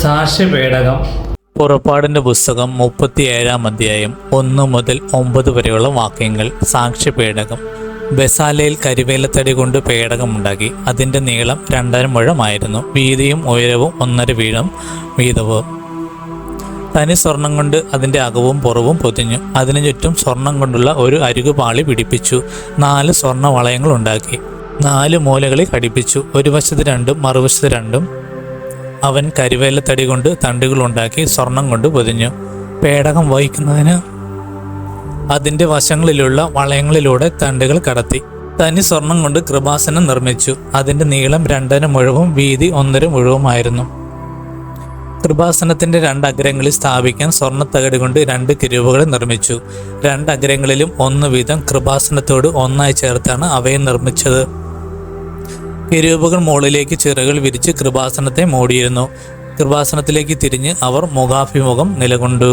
സാക്ഷ്യപേടകം. പുറപ്പാടിൻ്റെ പുസ്തകം 37-ാം അധ്യായം 1 മുതൽ 9 വരെയുള്ള വാക്യങ്ങൾ. സാക്ഷ്യപേടകം. ബെസാലേൽ കരിവേലത്തടി കൊണ്ട് പേടകമുണ്ടാക്കി. അതിൻ്റെ നീളം 2.5 മുഴമായിരുന്നു. വീതിയും ഉയരവും 1.5 മുഴം വീതവും. തനി സ്വർണം കൊണ്ട് അതിൻ്റെ അകവും പുറവും പൊതിഞ്ഞു. അതിനു ചുറ്റും സ്വർണം കൊണ്ടുള്ള ഒരു അരികുപാളി പിടിപ്പിച്ചു. 4 സ്വർണ്ണ വളയങ്ങൾ ഉണ്ടാക്കി. 4 മൂലകളിൽ ഘടിപ്പിച്ചു. ഒരു വശത്ത് 2 മറുവശത്ത് 2. അവൻ കരിവേലത്തടി കൊണ്ട് തണ്ടുകളുണ്ടാക്കി സ്വർണം കൊണ്ട് പൊതിഞ്ഞു. പേടകം വഹിക്കുന്നതിന് അതിൻ്റെ വശങ്ങളിലുള്ള വളയങ്ങളിലൂടെ തണ്ടുകൾ കടത്തി. തനി സ്വർണം കൊണ്ട് കൃപാസനം നിർമ്മിച്ചു. അതിൻ്റെ നീളം 2.5 മുഴവും വീതി 1.5 മുഴവുമായിരുന്നു. കൃപാസനത്തിൻ്റെ 2 അഗ്രങ്ങളിൽ സ്ഥാപിക്കാൻ സ്വർണ്ണത്തകട് കൊണ്ട് 2 കിരൂബുകളെ നിർമ്മിച്ചു. 2 അഗ്രങ്ങളിലും 1 വീതം കൃപാസനത്തോട് ഒന്നായി ചേർത്താണ് അവയെ നിർമ്മിച്ചത്. കിരൂബുകൾ മുകളിലേക്ക് ചിറകുകൾ വിരിച്ച് കൃപാസനത്തെ മൂടിയിരുന്നു. കൃപാസനത്തിലേക്ക് തിരിഞ്ഞ് അവർ മുഖാഭിമുഖം നിലകൊണ്ടു.